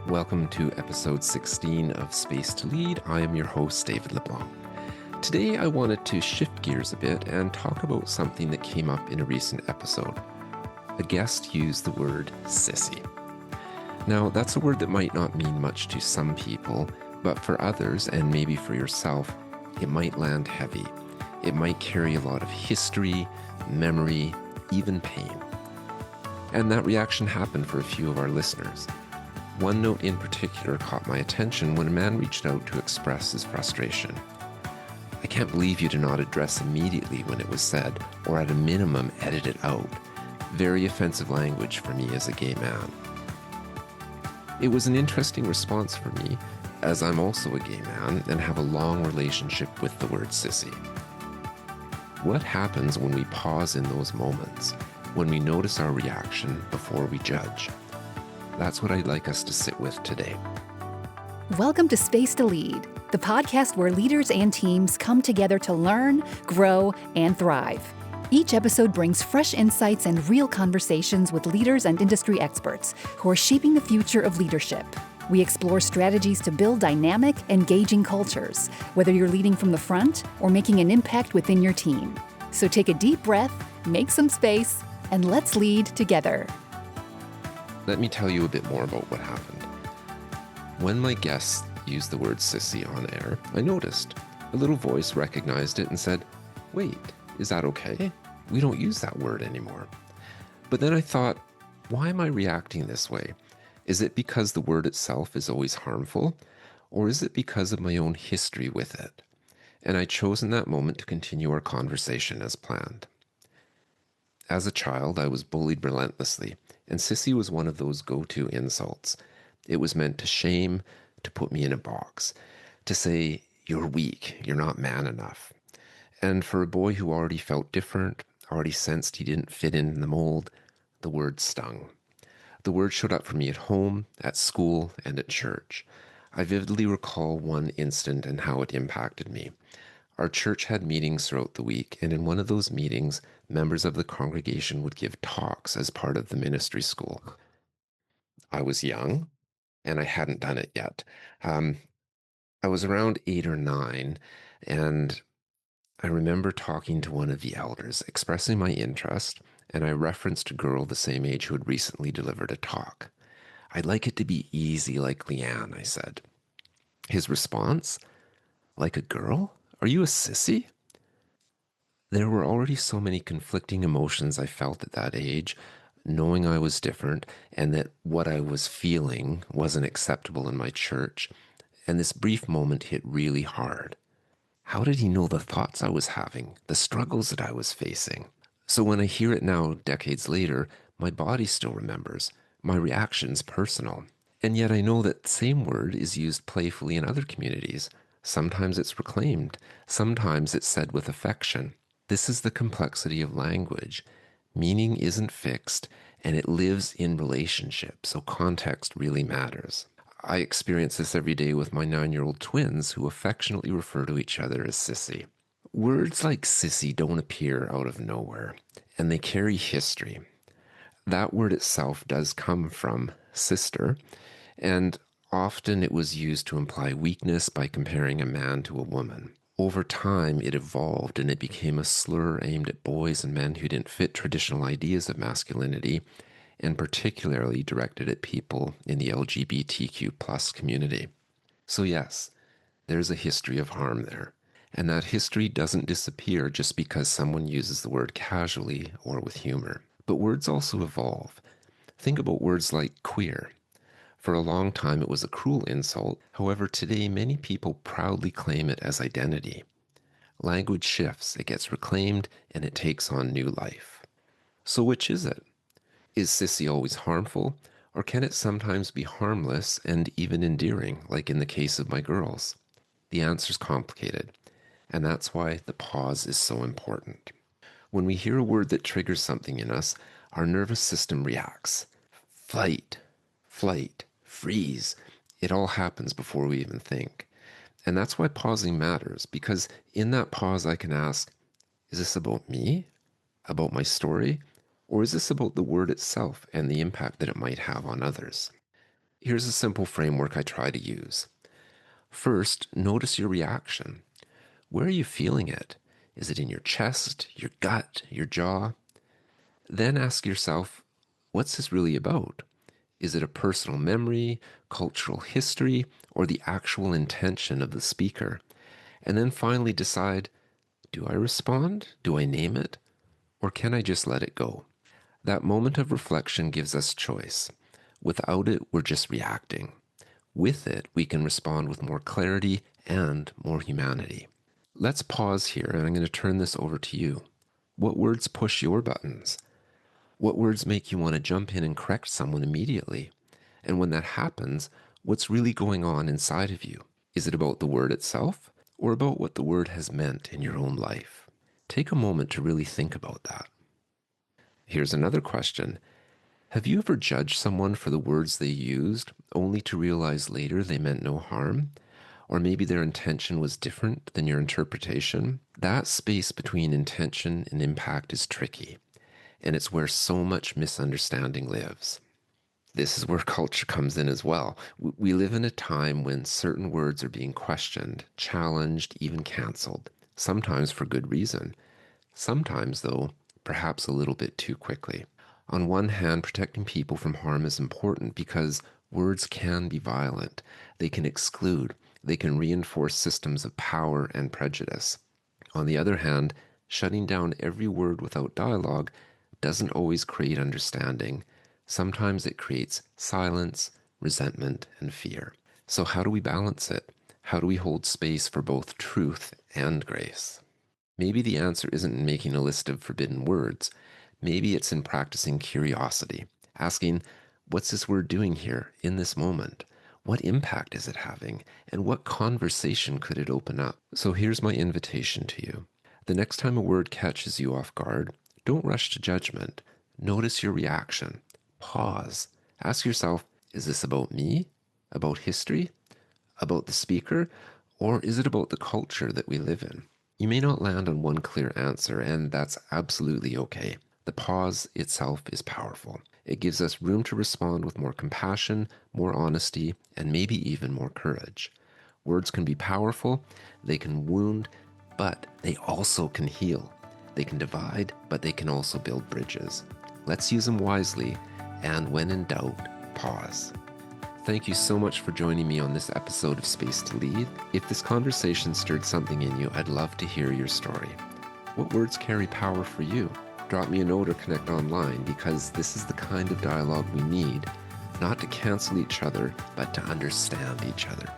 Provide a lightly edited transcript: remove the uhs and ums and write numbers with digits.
Welcome to episode 16 of Space to Lead. I am your host, David LeBlanc. Today, I wanted to shift gears a bit and talk about something that came up in a recent episode. A guest used the word sissy. Now, that's a word that might not mean much to some people, but for others, and maybe for yourself, it might land heavy. It might carry a lot of history, memory, even pain. And that reaction happened for a few of our listeners. One note in particular caught my attention when a man reached out to express his frustration. I can't believe you did not address immediately when it was said, or at a minimum edit it out. Very offensive language for me as a gay man. It was an interesting response for me, as I'm also a gay man and have a long relationship with the word sissy. What happens when we pause in those moments, when we notice our reaction before we judge? That's what I'd like us to sit with today. Welcome to Space to Lead, the podcast where leaders and teams come together to learn, grow, and thrive. Each episode brings fresh insights and real conversations with leaders and industry experts who are shaping the future of leadership. We explore strategies to build dynamic, engaging cultures, whether you're leading from the front or making an impact within your team. So take a deep breath, make some space, and let's lead together. Let me tell you a bit more about what happened. When my guest used the word sissy on air, I noticed. A little voice recognized it and said, "Wait, is that okay? We don't use that word anymore." But then I thought, why am I reacting this way? Is it because the word itself is always harmful? Or is it because of my own history with it? And I chose in that moment to continue our conversation as planned. As a child, I was bullied relentlessly, and sissy was one of those go-to insults. It was meant to shame, to put me in a box, to say, "You're weak, you're not man enough." And for a boy who already felt different, already sensed he didn't fit in the mold, the word stung. The word showed up for me at home, at school, and at church. I vividly recall one instant and how it impacted me. Our church had meetings throughout the week, and in one of those meetings, members of the congregation would give talks as part of the ministry school. I was young, and I hadn't done it yet. I was around 8 or 9, and I remember talking to one of the elders, expressing my interest, and I referenced a girl the same age who had recently delivered a talk. "I'd like it to be easy like Leanne," I said. His response? "Like a girl? Are you a sissy?" There were already so many conflicting emotions I felt at that age, knowing I was different and that what I was feeling wasn't acceptable in my church, and this brief moment hit really hard. How did he know the thoughts I was having, the struggles that I was facing? So when I hear it now, decades later, my body still remembers. My reaction's personal. And yet I know that same word is used playfully in other communities. Sometimes it's reclaimed. Sometimes it's said with affection. This is the complexity of language. Meaning isn't fixed, and it lives in relationship, so context really matters. I experience this every day with my 9-year-old twins who affectionately refer to each other as sissy. Words like sissy don't appear out of nowhere, and they carry history. That word itself does come from sister, and often it was used to imply weakness by comparing a man to a woman. Over time, it evolved and it became a slur aimed at boys and men who didn't fit traditional ideas of masculinity, and particularly directed at people in the LGBTQ+ community. So yes, there's a history of harm there. And that history doesn't disappear just because someone uses the word casually or with humor. But words also evolve. Think about words like queer. For a long time, it was a cruel insult. However, today, many people proudly claim it as identity. Language shifts, it gets reclaimed, and it takes on new life. So which is it? Is sissy always harmful, or can it sometimes be harmless and even endearing, like in the case of my girls? The answer's complicated, and that's why the pause is so important. When we hear a word that triggers something in us, our nervous system reacts. Fight, flight, freeze. It all happens before we even think. And that's why pausing matters, because in that pause I can ask, is this about me? About my story? Or is this about the word itself and the impact that it might have on others? Here's a simple framework I try to use. First, notice your reaction. Where are you feeling it? Is it in your chest, your gut, your jaw? Then ask yourself, what's this really about? Is it a personal memory, cultural history, or the actual intention of the speaker? And then finally decide, do I respond? Do I name it? Or can I just let it go? That moment of reflection gives us choice. Without it, we're just reacting. With it, we can respond with more clarity and more humanity. Let's pause here, and I'm going to turn this over to you. What words push your buttons? What words make you want to jump in and correct someone immediately? And when that happens, what's really going on inside of you? Is it about the word itself, or about what the word has meant in your own life? Take a moment to really think about that. Here's another question. Have you ever judged someone for the words they used, only to realize later they meant no harm? Or maybe their intention was different than your interpretation? That space between intention and impact is tricky, and it's where so much misunderstanding lives. This is where culture comes in as well. We live in a time when certain words are being questioned, challenged, even canceled, sometimes for good reason. Sometimes, though, perhaps a little bit too quickly. On one hand, protecting people from harm is important because words can be violent. They can exclude. They can reinforce systems of power and prejudice. On the other hand, shutting down every word without dialogue doesn't always create understanding. Sometimes it creates silence, resentment, and fear. So how do we balance it? How do we hold space for both truth and grace? Maybe the answer isn't in making a list of forbidden words. Maybe it's in practicing curiosity, asking, what's this word doing here in this moment? What impact is it having? And what conversation could it open up? So here's my invitation to you. The next time a word catches you off guard, don't rush to judgment. Notice your reaction. Pause. Ask yourself, is this about me? About history? About the speaker? Or is it about the culture that we live in? You may not land on one clear answer, and that's absolutely okay. The pause itself is powerful. It gives us room to respond with more compassion, more honesty, and maybe even more courage. Words can be powerful, they can wound, but they also can heal. They can divide, but they can also build bridges. Let's use them wisely, and when in doubt, pause. Thank you so much for joining me on this episode of Space to Lead. If this conversation stirred something in you, I'd love to hear your story. What words carry power for you? Drop me a note or connect online, because this is the kind of dialogue we need, not to cancel each other, but to understand each other.